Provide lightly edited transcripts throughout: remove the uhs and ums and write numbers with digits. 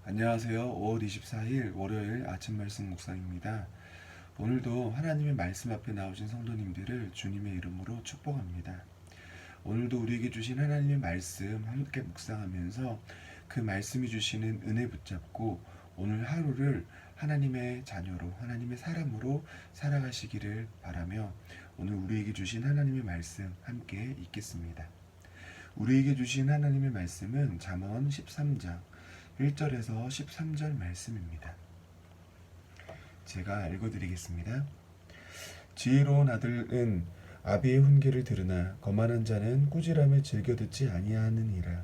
안녕하세요. 5월 24일 월요일 아침 말씀 묵상입니다. 오늘도 하나님의 말씀 앞에 나오신 성도님들을 주님의 이름으로 축복합니다. 오늘도 우리에게 주신 하나님의 말씀 함께 묵상하면서 그 말씀이 주시는 은혜 붙잡고 오늘 하루를 하나님의 자녀로, 하나님의 사람으로 살아가시기를 바라며 오늘 우리에게 주신 하나님의 말씀 함께 읽겠습니다. 우리에게 주신 하나님의 말씀은 잠언 13장 1절에서 13절 말씀입니다. 제가 읽어드리겠습니다. 지혜로운 아들은 아비의 훈계를 들으나 거만한 자는 꾸지람을 즐겨 듣지 아니하느니라.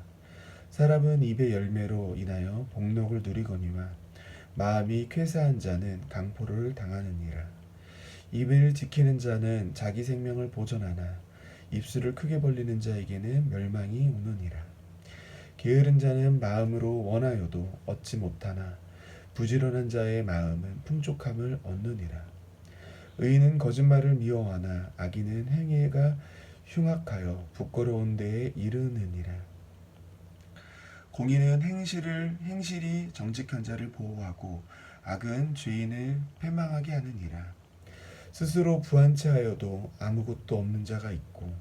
사람은 입의 열매로 인하여 복록을 누리거니와 마음이 쾌사한 자는 강포를 당하느니라. 입을 지키는 자는 자기 생명을 보존하나 입술을 크게 벌리는 자에게는 멸망이 오느니라. 게으른 자는 마음으로 원하여도 얻지 못하나 부지런한 자의 마음은 풍족함을 얻느니라. 의인은 거짓말을 미워하나 악인은 행위가 흉악하여 부끄러운 데에 이르느니라. 공의는 행실이 정직한 자를 보호하고 악은 죄인을 패망하게 하느니라. 스스로 부한 채하여도 아무것도 없는 자가 있고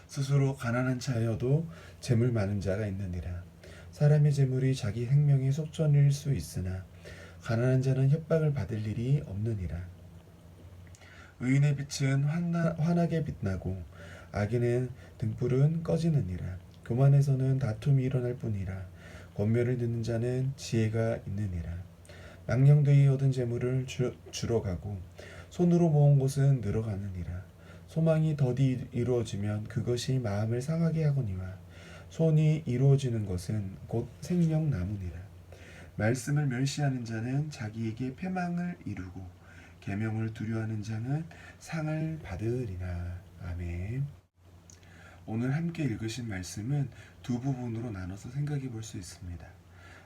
스스로 가난한 자여도 재물 많은 자가 있느니라. 사람의 재물이 자기 생명의 속전일 수 있으나 가난한 자는 협박을 받을 일이 없느니라. 의인의 빛은 환하게 빛나고 악인의 등불은 꺼지느니라. 교만에서는 다툼이 일어날 뿐이라. 권면을 듣는 자는 지혜가 있느니라. 망령되이 얻은 재물을 주러 가고 손으로 모은 것은 늘어가느니라. 소망이 더디 이루어지면 그것이 마음을 상하게 하거니와 손이 이루어지는 것은 곧 생명나무니라. 말씀을 멸시하는 자는 자기에게 패망을 이루고 계명을 두려워하는 자는 상을 받으리라. 아멘. 오늘 함께 읽으신 말씀은 두 부분으로 나눠서 생각해 볼 수 있습니다.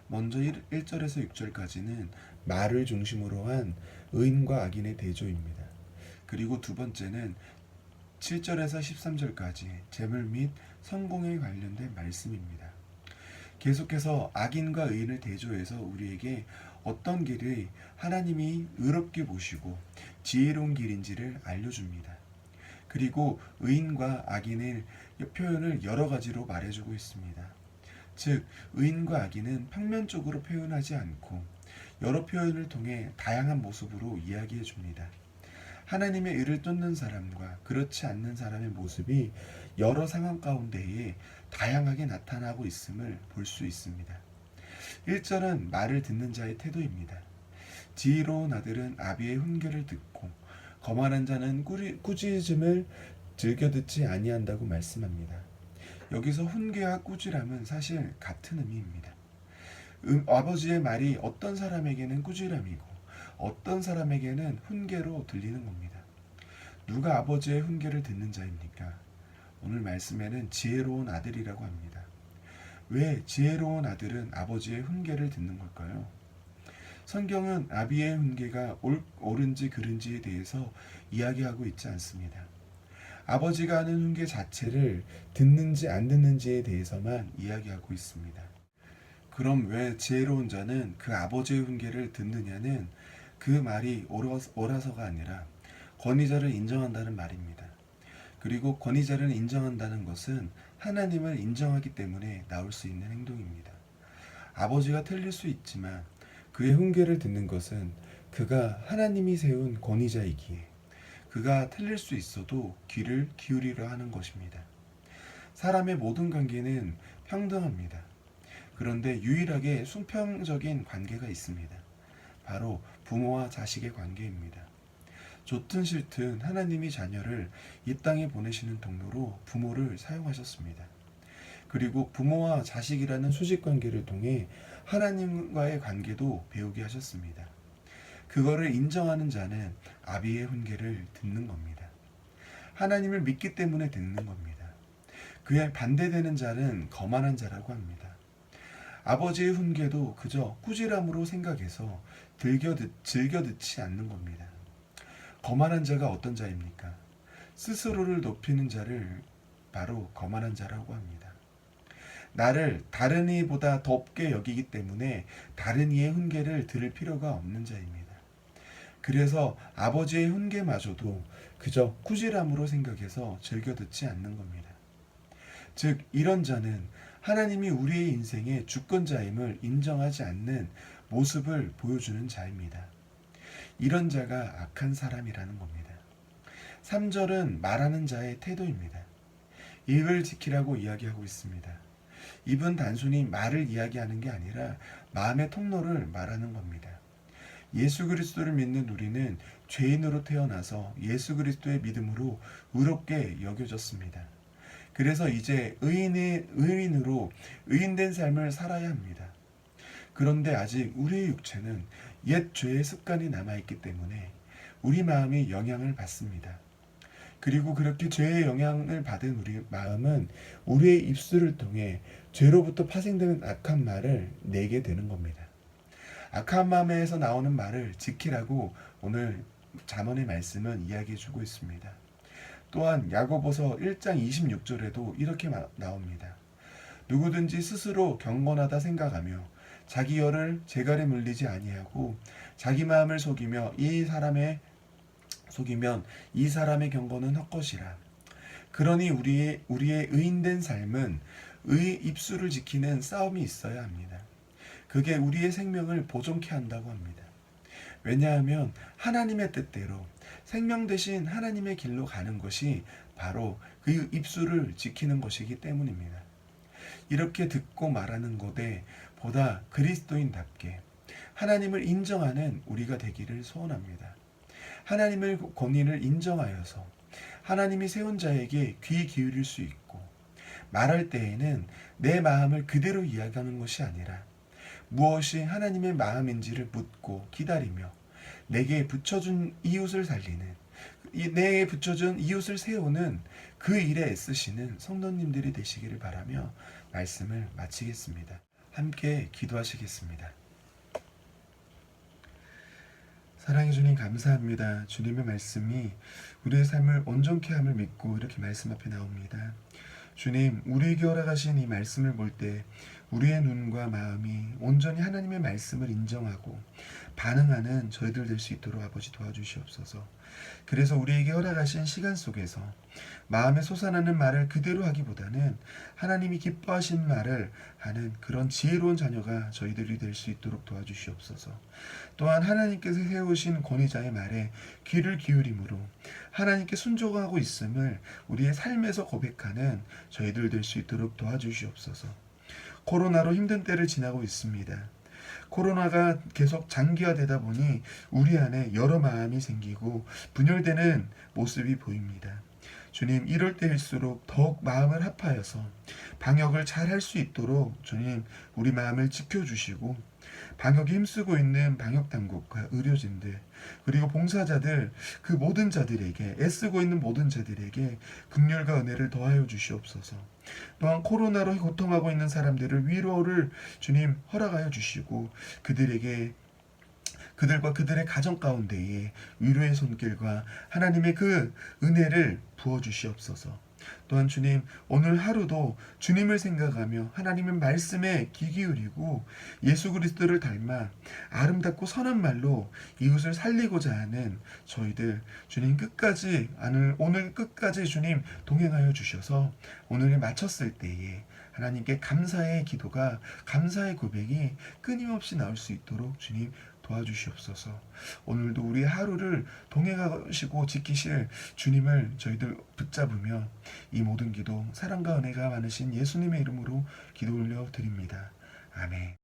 먼저 1절에서 6절까지는 말을 중심으로 한 의인과 악인의 대조입니다. 그리고 두 번째는 7절에서 13절까지 재물 및 성공에 관련된 말씀입니다. 계속해서 악인과 의인을 대조해서 우리에게 어떤 길이 하나님이 의롭게 보시고 지혜로운 길인지를 알려줍니다. 그리고 의인과 악인의 표현을 여러 가지로 말해주고 있습니다. 즉, 의인과 악인은 평면적으로 표현하지 않고 여러 표현을 통해 다양한 모습으로 이야기해 줍니다. 하나님의 의를 쫓는 사람과 그렇지 않는 사람의 모습이 여러 상황 가운데에 다양하게 나타나고 있음을 볼 수 있습니다. 1절은 말을 듣는 자의 태도입니다. 지혜로운 아들은 아비의 훈계를 듣고 거만한 자는 꾸짖음을 즐겨 듣지 아니한다고 말씀합니다. 여기서 훈계와 꾸지람은 사실 같은 의미입니다. 아버지의 말이 어떤 사람에게는 꾸지람이고 어떤 사람에게는 훈계로 들리는 겁니다. 누가 아버지의 훈계를 듣는 자입니까? 오늘 말씀에는 지혜로운 아들이라고 합니다. 왜 지혜로운 아들은 아버지의 훈계를 듣는 걸까요? 성경은 아비의 훈계가 옳은지 그른지에 대해서 이야기하고 있지 않습니다. 아버지가 하는 훈계 자체를 듣는지 안 듣는지에 대해서만 이야기하고 있습니다. 그럼 왜 지혜로운 자는 그 아버지의 훈계를 듣느냐는 그 말이 옳아서가 아니라 권위자를 인정한다는 말입니다. 그리고 권위자를 인정한다는 것은 하나님을 인정하기 때문에 나올 수 있는 행동입니다. 아버지가 틀릴 수 있지만 그의 훈계를 듣는 것은 그가 하나님이 세운 권위자이기에 그가 틀릴 수 있어도 귀를 기울이려 하는 것입니다. 사람의 모든 관계는 평등합니다. 그런데 유일하게 수평적인 관계가 있습니다. 바로 부모와 자식의 관계입니다. 좋든 싫든 하나님이 자녀를 이 땅에 보내시는 통로로 부모를 사용하셨습니다. 그리고 부모와 자식이라는 수직관계를 통해 하나님과의 관계도 배우게 하셨습니다. 그거를 인정하는 자는 아비의 훈계를 듣는 겁니다. 하나님을 믿기 때문에 듣는 겁니다. 그에 반대되는 자는 거만한 자라고 합니다. 아버지의 훈계도 그저 꾸지람으로 생각해서 즐겨 듣지 않는 겁니다. 거만한 자가 어떤 자입니까? 스스로를 높이는 자를 바로 거만한 자라고 합니다. 나를 다른 이보다 덥게 여기기 때문에 다른 이의 훈계를 들을 필요가 없는 자입니다. 그래서 아버지의 훈계마저도 그저 꾸지람으로 생각해서 즐겨 듣지 않는 겁니다. 즉 이런 자는 하나님이 우리의 인생의 주권자임을 인정하지 않는 모습을 보여주는 자입니다. 이런 자가 악한 사람이라는 겁니다. 3절은 말하는 자의 태도입니다. 입을 지키라고 이야기하고 있습니다. 입은 단순히 말을 이야기하는 게 아니라 마음의 통로를 말하는 겁니다. 예수 그리스도를 믿는 우리는 죄인으로 태어나서 예수 그리스도의 믿음으로 의롭게 여겨졌습니다. 그래서 이제 의인으로 의인된 삶을 살아야 합니다. 그런데 아직 우리의 육체는 옛 죄의 습관이 남아있기 때문에 우리 마음이 영향을 받습니다. 그리고 그렇게 죄의 영향을 받은 우리 마음은 우리의 입술을 통해 죄로부터 파생되는 악한 말을 내게 되는 겁니다. 악한 마음에서 나오는 말을 지키라고 오늘 잠언의 말씀은 이야기해 주고 있습니다. 또한 야고보서 1장 26절에도 이렇게 나옵니다. 누구든지 스스로 경건하다 생각하며 자기 열을 재갈에 물리지 아니하고 자기 마음을 속이면 이 사람의 경건은 헛것이라. 그러니 우리의 의인된 삶은 입술을 지키는 싸움이 있어야 합니다. 그게 우리의 생명을 보존케 한다고 합니다. 왜냐하면 하나님의 뜻대로 생명 대신 하나님의 길로 가는 것이 바로 그 입술을 지키는 것이기 때문입니다. 이렇게 듣고 말하는 것에 보다 그리스도인답게 하나님을 인정하는 우리가 되기를 소원합니다. 하나님의 권위를 인정하여서 하나님이 세운 자에게 귀 기울일 수 있고 말할 때에는 내 마음을 그대로 이야기하는 것이 아니라 무엇이 하나님의 마음인지를 묻고 기다리며 내게 붙여준 이웃을 세우는 그 일에 애쓰시는 성도님들이 되시기를 바라며 말씀을 마치겠습니다. 함께 기도하시겠습니다. 사랑해 주님 감사합니다. 주님의 말씀이 우리의 삶을 온전케 함을 믿고 이렇게 말씀 앞에 나옵니다. 주님, 우리에게 허락하신 이 말씀을 볼 때 우리의 눈과 마음이 온전히 하나님의 말씀을 인정하고 반응하는 저희들 될 수 있도록 아버지 도와주시옵소서. 그래서 우리에게 허락하신 시간 속에서 마음에 솟아나는 말을 그대로 하기보다는 하나님이 기뻐하신 말을 하는 그런 지혜로운 자녀가 저희들이 될 수 있도록 도와주시옵소서. 또한 하나님께서 세우신 권위자의 말에 귀를 기울임으로 하나님께 순종하고 있음을 우리의 삶에서 고백하는 저희들 될 수 있도록 도와주시옵소서. 코로나로 힘든 때를 지나고 있습니다. 코로나가 계속 장기화되다 보니 우리 안에 여러 마음이 생기고 분열되는 모습이 보입니다. 주님, 이럴 때일수록 더욱 마음을 합하여서 방역을 잘 할 수 있도록 주님 우리 마음을 지켜주시고 방역에 힘쓰고 있는 방역당국과 의료진들 그리고 봉사자들 그 모든 자들에게 애쓰고 있는 모든 자들에게 긍휼과 은혜를 더하여 주시옵소서. 또한 코로나로 고통하고 있는 사람들을 위로를 주님 허락하여 주시고 그들과 그들의 가정 가운데에 위로의 손길과 하나님의 그 은혜를 부어주시옵소서. 또한 주님, 오늘 하루도 주님을 생각하며 하나님의 말씀에 귀 기울이고 예수 그리스도를 닮아 아름답고 선한 말로 이웃을 살리고자 하는 저희들 주님 오늘 끝까지 주님 동행하여 주셔서 오늘을 마쳤을 때에 하나님께 감사의 기도가 감사의 고백이 끊임없이 나올 수 있도록 주님 도와주시옵소서. 오늘도 우리 하루를 동행하시고 지키실 주님을 저희들 붙잡으며 이 모든 기도 사랑과 은혜가 많으신 예수님의 이름으로 기도 올려 드립니다. 아멘.